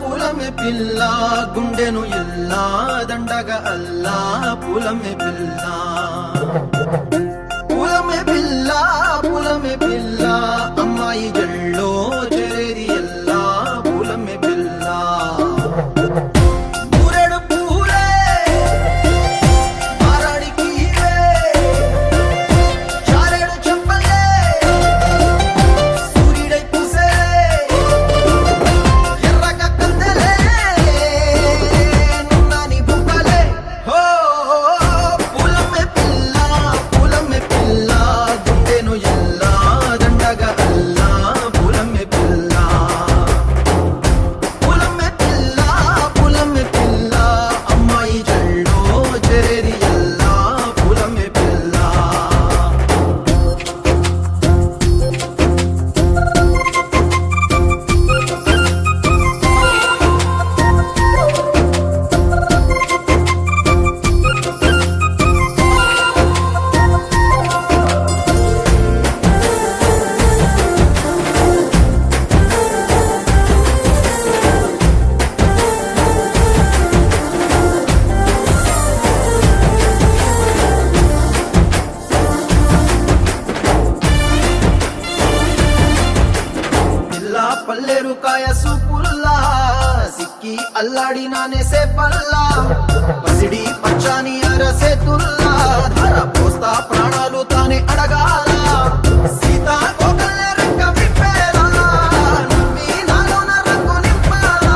పూలమే పిల్ల గుండెను ఇల్లా దండగా అల్లా పూలమే పిల్ల పూలమే పిల్ల పూలమే పిల్ల అమ్మాయి జల్లో చేరేది ఎల్లా పూలమే పిల్ల పల్లెరుకాయ సూపుల్లా సిక్కి అల్లాడినానే సే పల్లా పసిడి పచ్చాని అరసే తుల్లా ధర పోస్తా ప్రాణాలు తానే అడగాల సీతా కోకల్లే రెక్క విప్పేలా నవ్వి నాలోన రంగు నింపాలా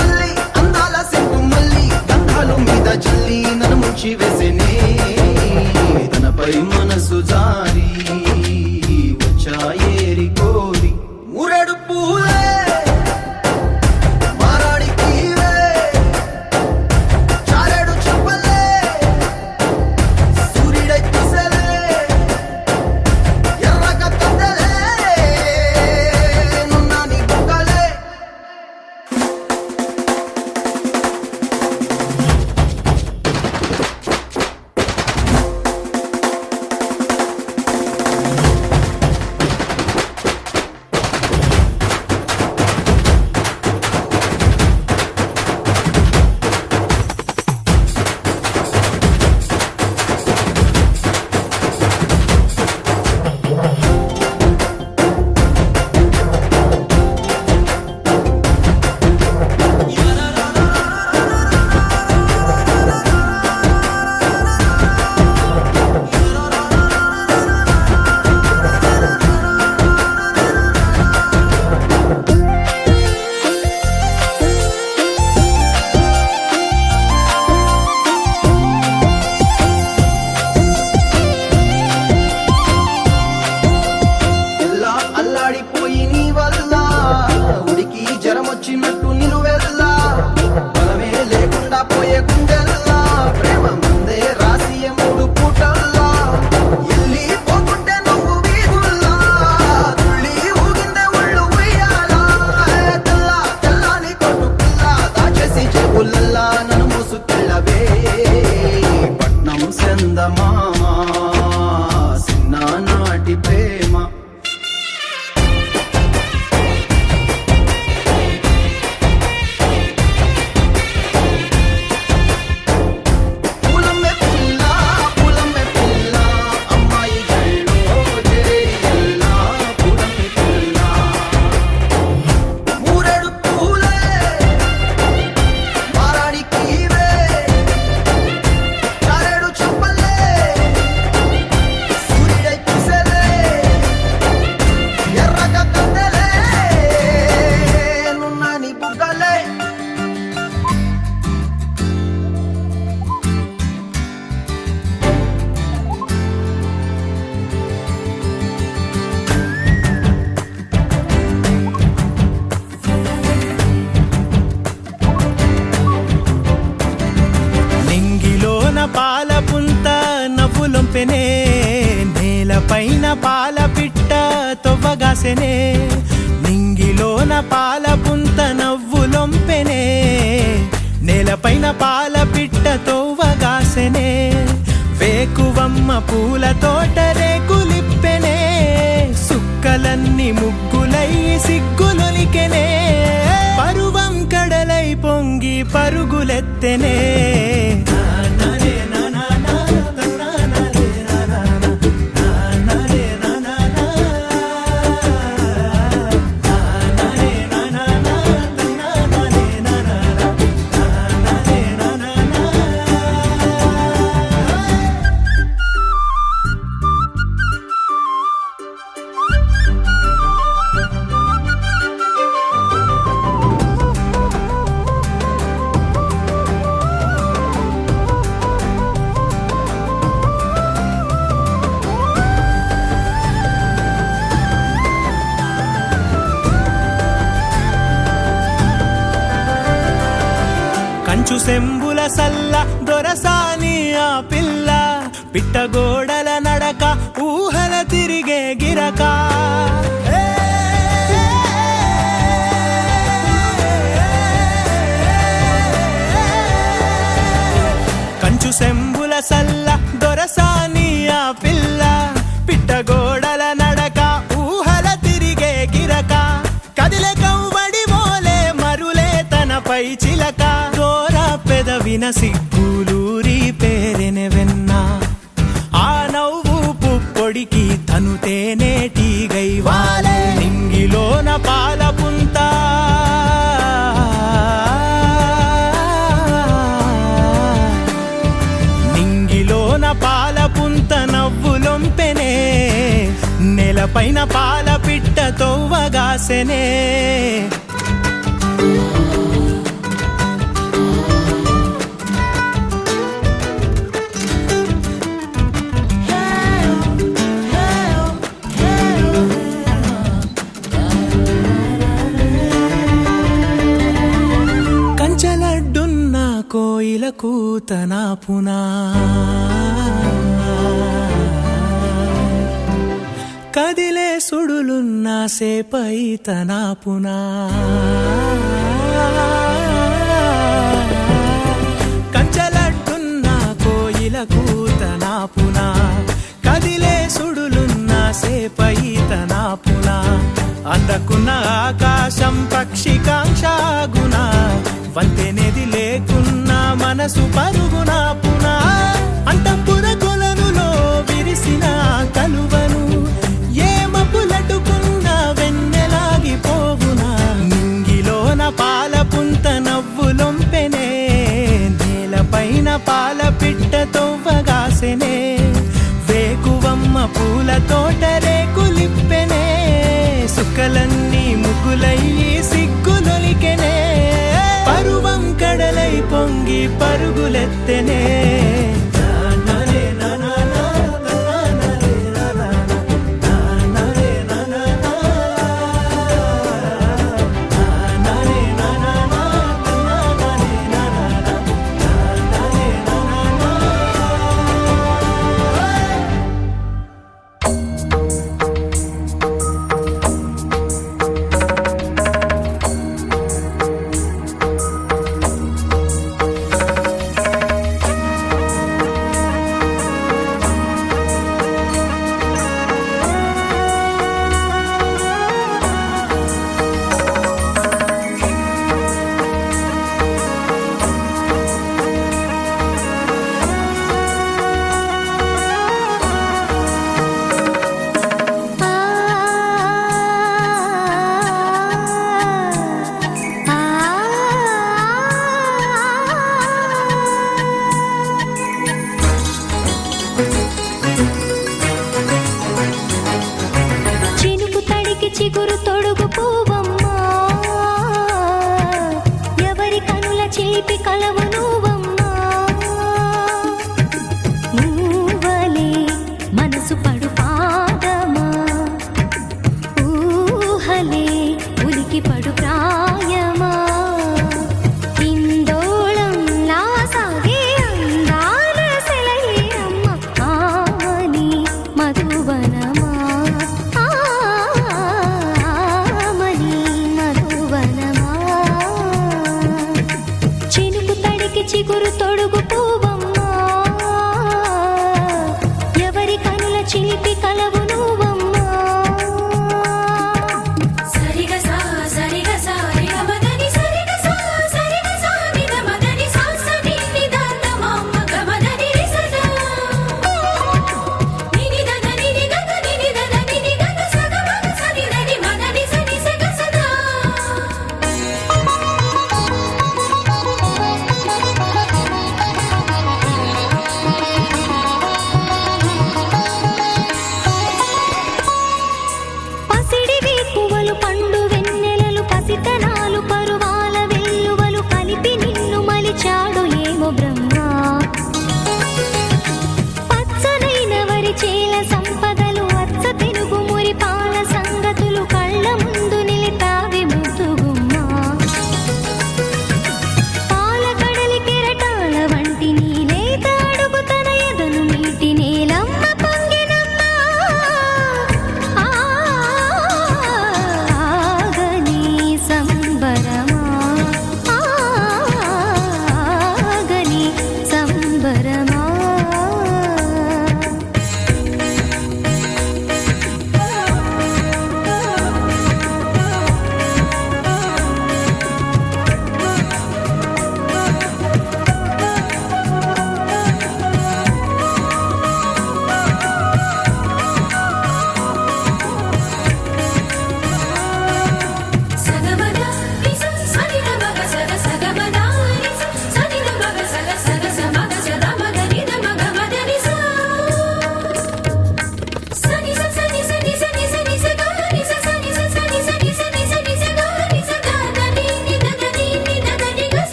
మళ్ళీ అందాల సెంటు మళ్ళీ గంధాలు మీద జల్లి నన్ను ముంచి వేసేనే తనపై మనసు జారి వచ్చాయేరి లొంపెనే నేలపైన పాల పిట్ట తొవ్వగాసెనే నింగిలోన పాల పుంత నవ్వులొంపెనే నేలపైన పాల పిట్ట తొవ్వగాసెనే వేకువమ్మ పూల తోట రేకులిప్పెనే సుక్కలన్నీ ముగ్గులై సిగ్గులొలికెనే పరువం కడలై పొంగి పరుగులెత్తెనే కంచు సెంబుల సల్ల దొరసాని ఆ పిల్ల పిట్టగోడల నడక ఊహల తిరిగే గిరక కంచు సెంబుల సల్ల దొరసాని ఆ పిల్ల పిట్టగోడల నడక ఊహల తిరిగే గిరక కదిలే కవ్వడి మోలే మరులే తనపై చిలక పెదవిన సిగ్గులూరి పేరెనె వెన్న ఆ నవ్వు పుప్పొడికి తను తేనేటిగై వాలే నింగిలోన పాల పుంత నింగిలోన పాల పుంత నవ్వులొంపెనే నెలపైన పాల పిట్ట తొవ్వగాసెనే కంచలడ్డున్న కోయిల కూతనా పునా కదిలే సుడులున్న సేపై తనా పునా కంచలడ్డున్న కోయిల కూతనా పునా కదిలే సుడులున్న సేపై తనా పునా అందకున్న ఆకాశం పక్షికాంక్షాగునా వంతెనేది లేకున్న మనసు పరుగున పునా అంతఃపుర కొలనులో విరిసిన కలువను ఏమపులటుకున్న వెన్నెలాగిపోవునా నింగిలోన పాల పుంత నవ్వులొంపెనే నేలపైన పాల పిట్ట తొవ్వగాసెనే వేకువమ్మ పూల తోట రేకులిప్పెనే సుక్కలన్నీ ముగ్గులయ్యి సిగ్గులొలికెనే పరువం కడలై పొంగి పరుగులెత్తెనే చిగురు తొడుగు పూవమ్మా ఎవరి కనుల చేపి కలవు నువ్వమ్మా నువ్వలే మనసు పడు పాదమా ఊహలే ఉలికి పడు ప్రాయమా ఇందోళం లాసాగే అందాల సెలయేరమ్మ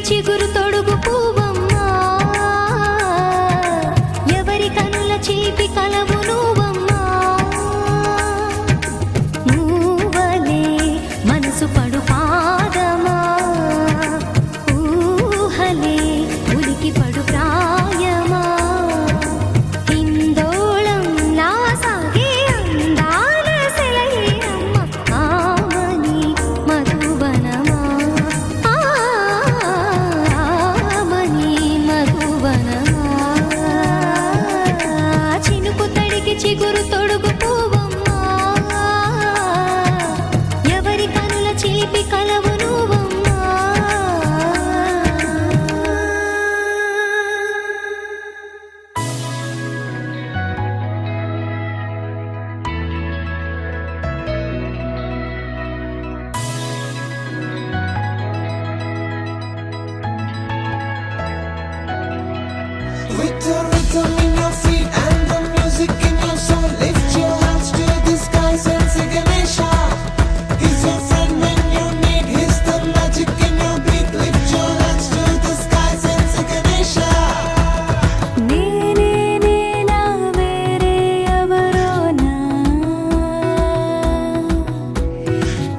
చిగురు తొడుగు పువ్వమ్మా ఎవరి కనుల చీపి కలవు నువ్వమ్మా నువ్వలే మనసు పడు పాదమా ఊహలే ఉలికి పడు ప్రాయమా హిందోళంలా సాగే అందాల సెలయేరమ్మ ఆమని మధువనమా ఆమని మధువనమా చినుకు తడికి చిగురు తొడుగు పువ్వమ్మా ఎవరి కనుల చీపి కలవు నువ్వమ్మా With the rhythm in your feet and the music in your soul, lift your hands to the skies and say Ganesha. He's your friend when you need. He's the magic in your beat. Lift your hands to the skies and say Ganesha. నేనే నేనా వేరే ఎవరోనా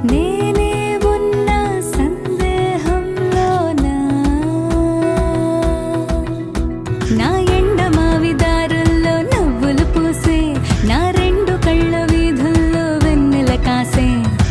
నేనే ఉన్న సందేహంలోనా నా ఎండమావి దారుల్లో నవ్వులు పూసే నా రెండు కళ్ళ వీధుల్లో వెన్నెల కాసే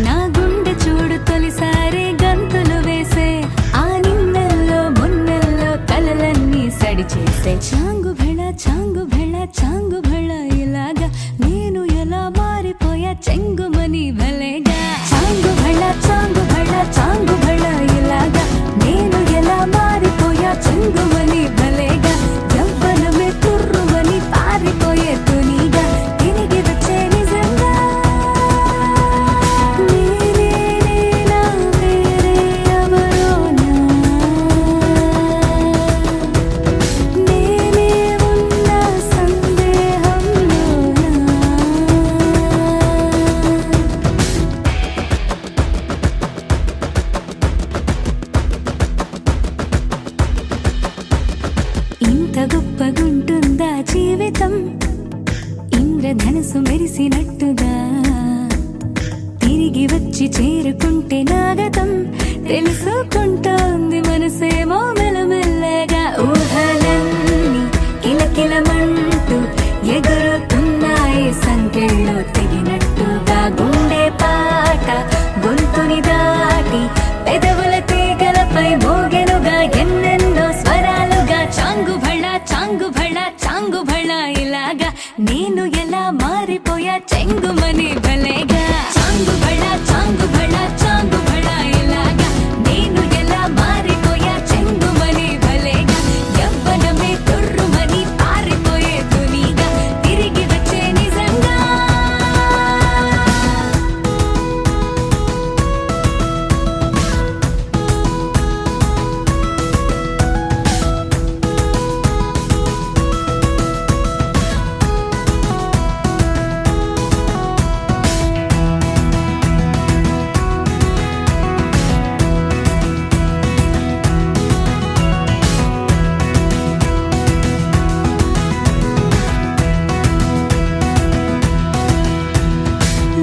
నా గుండె చూడు తొలిసారి గంతులు వేసే ఆ నిన్నెల్లో మున్నెల్లో కలలన్నీ సడి చేసే చాంగు భళ చాంగు భళ చాంగు భళ ఇలాగా నేను ఎలా మారిపోయా చెంగుమని భలేగా చాంగు భళ చాంగు భళ చాంగు భళ ఇలాగా నేను ఎలా మారిపోయా చెంగుమని భలేగా యవ్వనమే తుర్రుమని పారిపోయే తునిగా తిరిగి వచ్చే నిజంగా నేనే నేనా వేరే ఎవరోనా నేనే ఉన్న సందేహంలోనా ఇంత గొప్పగుంటుందా జీవితం ఇంద్రధనుసు మెరిసినట్టుగా తిరిగి వచ్చి చేరుకుంటే నాగతం తెలుసుకుంటోంది మనసేమో మెల్లమెల్లగా ఊహలన్నీ కిలకిలమంటూ ఎగురుతున్నాయి సంఖ్యలో తెగినట్టుగా గుండె పాట గొంతుని దాటి పెదవుల తీగలపై మోగెనుగా ఎన్నెన్నో స్వరాలుగా చాంగు భళ చాంగు భళ చాంగు భళ ఇలాగా నేను ఎలా మారిపోయా చెంగుమని భలేగా చాంగు భళ చాంగు భళ చాంగు భళ ఇలాగా నేను ఎలా మారిపోయా చెంగుమని భలేగా యవ్వనమే తుర్రుమని పారిపోయే తునిగా తిరిగి వచ్చే నిజంగా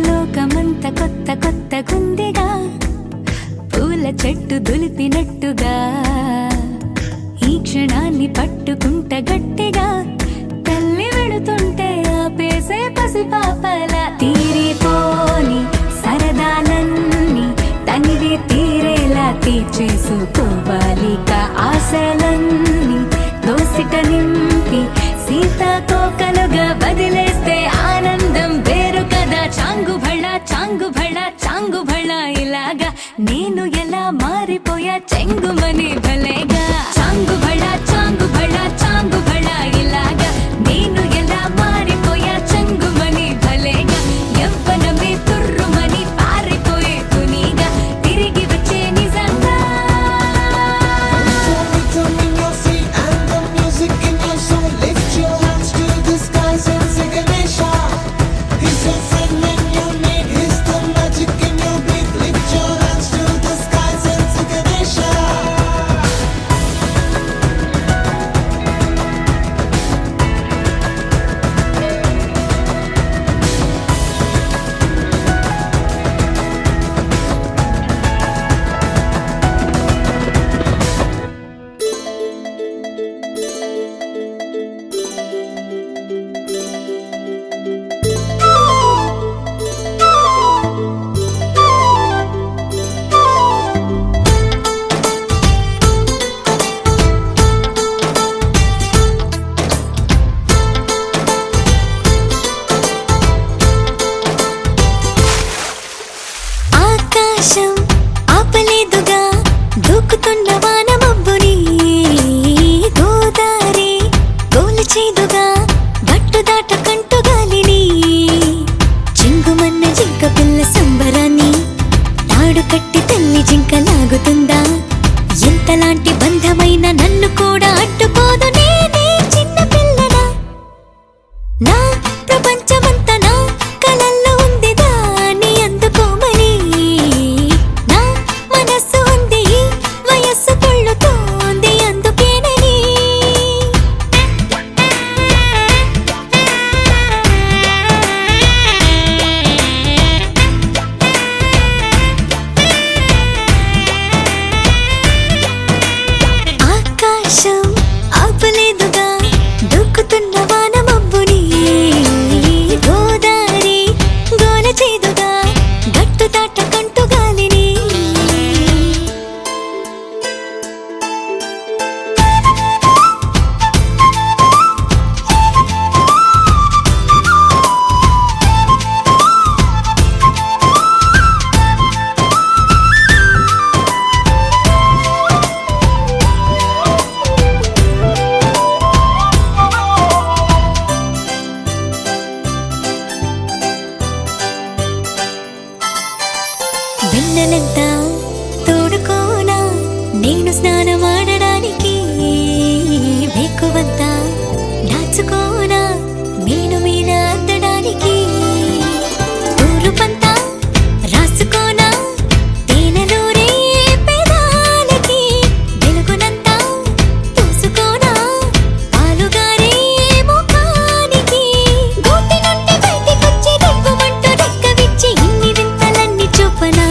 లోకమంత కొత్త కొత్త గుందిగా పూల చెట్టు దులిపినట్టుగా ఈ క్షణాన్ని పట్టుకుంట గట్టిగా తల్లి వెడుతుంటే ఆపేసే పసిపాపల తీరిపోని సరదాలన్నీ తనివి తీరేలా తీర్చేసుకోవాలిక ఆశలన్నీ దోసిట నింపి సీతాకోకలుగా వదిలేస్తే ఆనందం వేరు కదా చాంగు భళ చాంగు భళ చాంగు భళ ఇలాగా నేను ఎలా మారిపోయా చెంగుమని భలేగా చాంగు భళ చాంగు భళ చాంగు భళ ఇలాగా నేను ఎలా మారిపోయా చెంగుమని భలేగా యవ్వనమే తుర్రుమని పారిపోయే తునిగా తిరిగి వచ్చే నిజంగా With the rhythm in your feet and the music in your soul, lift your hands to the skies and say Ganesha. He's your friend when you need. He's the జింక పిల్ల సంబరాన్ని తాడు కట్టి తల్లి జింక లాగుతుందా ఎంతలాంటి బంధమైన నన్ను కూడా అడ్డుకోదు నేనే చిన్న పిల్లనా నా ప్రపంచమంతా నా కలల్లో ఉంది దాన్ని అందుకోమని నా మనస్సు ఉంది వయస్సు కొళ్ళుతోంది అందుకేనని ఆకాశం ఆపలేదుగా దూకుతున్న వాన మబ్బుని గోదారి గోల చేదుగా గట్టు దాటకంటూ గాలిని వెన్నెలంతా తోడుకోనా నేను స్నానమాడడానికి వేకువంతా దాచుకోనా నేను మీన అందడానికి తూరుపంతా రాసుకోనా తేనెలూరే పెదాలకి వెలుగునంతా పూసుకోనా పాలుగారే ముఖానికి గూటి నుండి బయటికొచ్చి రెక్కుమంటూ రెక్క విచ్చి ఇన్ని వింతలన్నీ చూపనా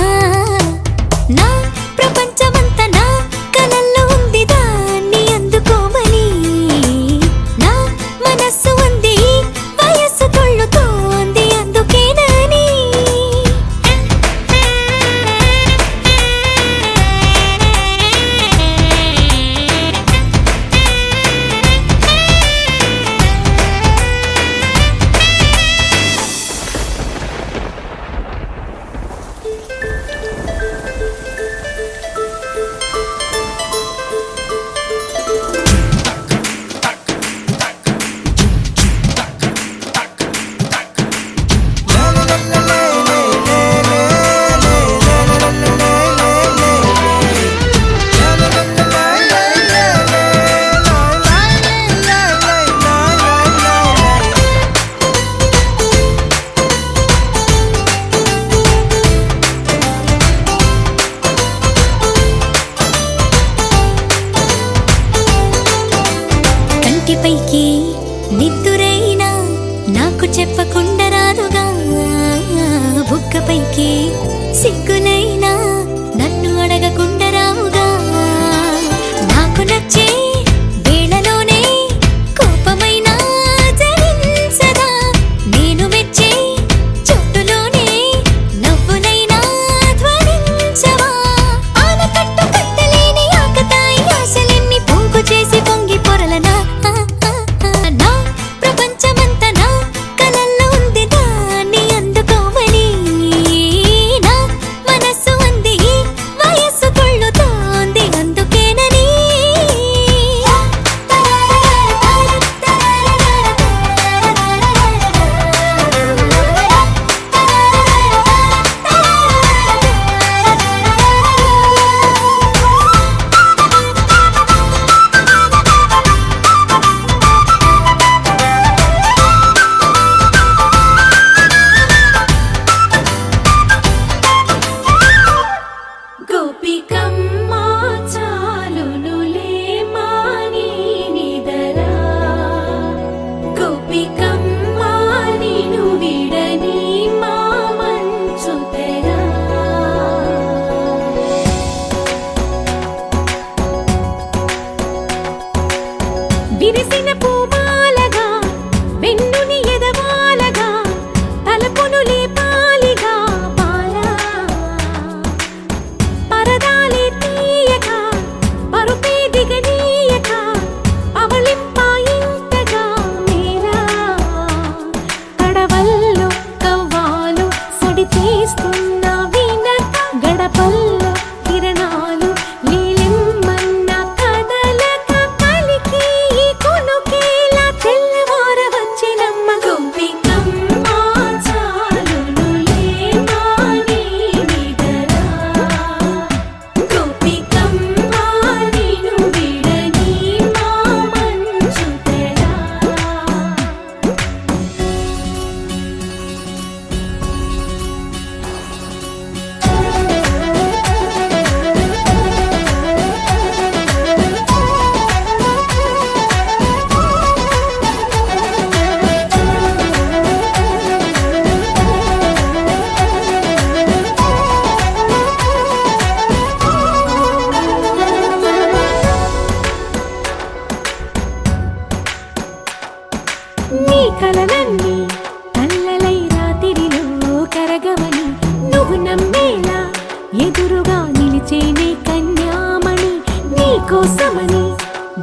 కోసమని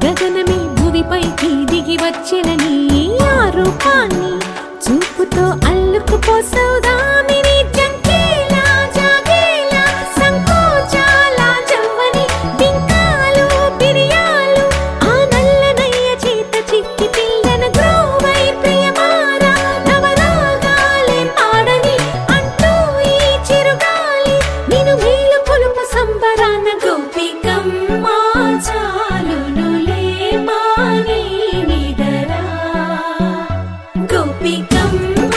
గగనమే భూమిపైకి దిగి వచ్చినని ఆ రూపాన్ని చూపుతో అల్లుకుపోసౌదామిని జంకేలా జాగేలా సంకోచాల జవ్వని బింకాలు బిరియాలు ఆ నల్లనయ్య చేత చిక్కి పిల్లన గ్రోవై ప్రియమారా నవరాగాలే పాడని అంటూ ఈ చిరుగాలి నిన్ను మేలు కొలుపు సంబరాన గోపికమ్మ చాలునులే మాని నిదరా గోపికమ్మ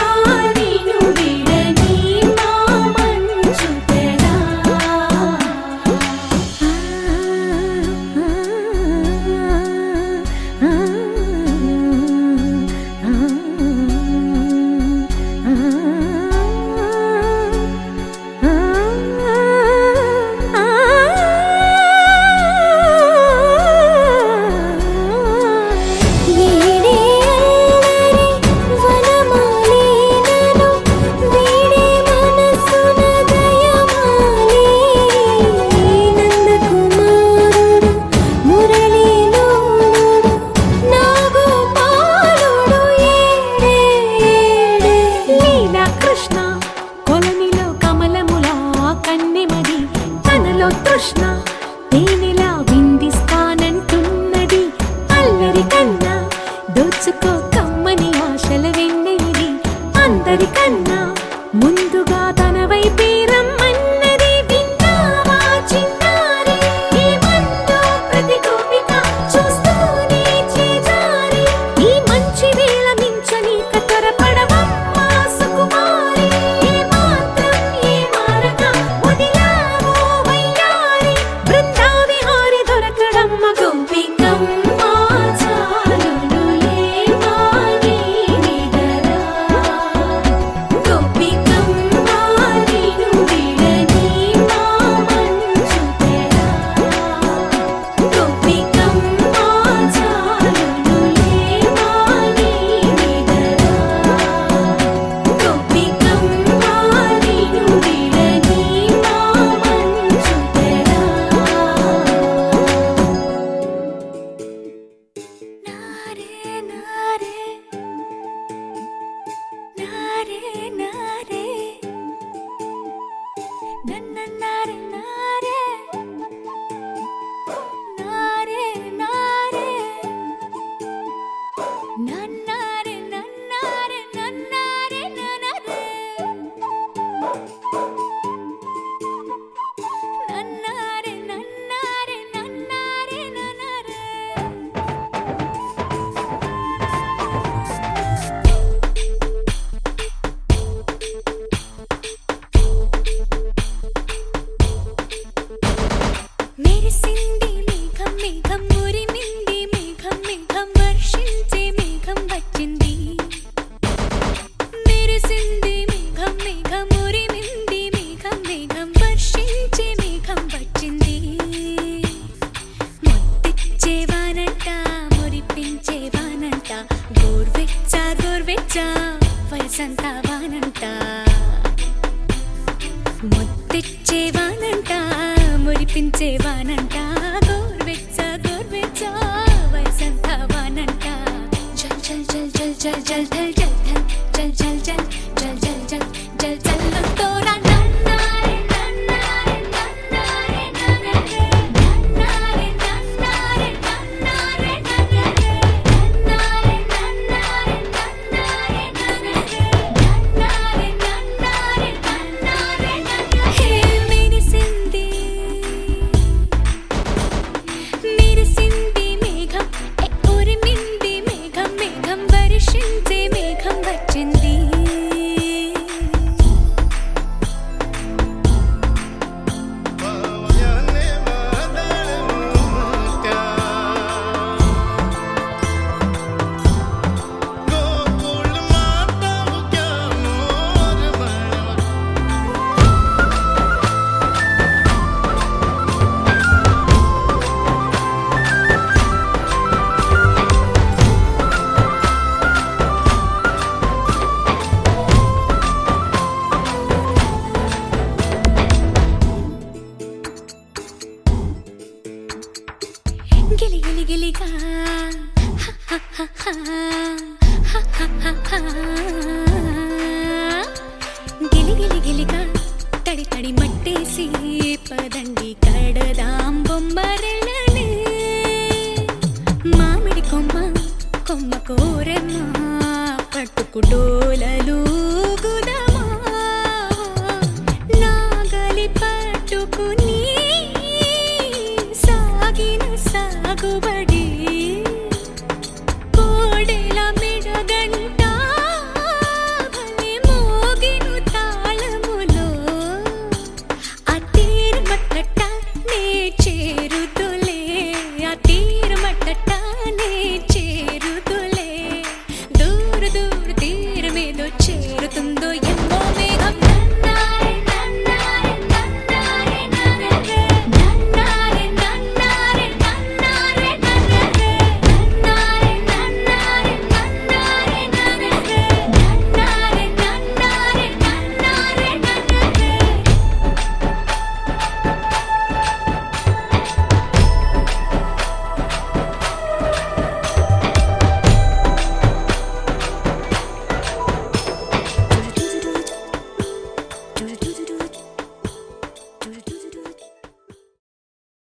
నిన్ను విడని మా మంచు తెరా కృష్ణ కొలనిలో కమలములా కన్నెమది తనలో తృష్ణ తేనెలా విందిస్తానంటున్నది అల్లరి కన్నా దోచుకో కమ్మని ఆశల వెన్నెయిది అందరికన్నా ముందుగా తన వైపే రమ్మన్నది విన్నావా చిన్నారి ఏమందో ప్రతి గోపిక చూస్తూనే చేజారి ఈ మంచి వేళ మించని కతరపడవమ్మ సుకుమారి ఏ మాత్రం ఏ మారక వదిలావో వయ్యారి బృందావిహారి దొరకడమ్మ గోపికమ్మ చాలునులే మాని నిదరా గోపికమ్మ నిన్ను విడని మా మంచు తెరా గోపికమ్మ చాలునులే మాని నిదరా గోపికమ్మ నిన్ను విడని మా మంచు తెరా మెరిసింది మేఘం మేఘం మురిమింది మేఘం మేఘం వర్షించే మేఘం వచ్చింది మెరిసింది మేఘం మేఘం మురిమింది మేఘం మేఘం వర్షించే మేఘం వచ్చింది ముత్తిచ్చే వానంట మురిపించే వానంట గోర్వెచ్చ గోర్వెచ్చ వయసంతా వానంట ముత్తిచ్చేవానంట మురిపించేవానంట గోర్వెచ్చ గోర్వెచ్చ వయసంతా వానంట జల్ జల్ జల్ జల్ జల్ జల్ జల్ జల్ జల్ జల్ జల్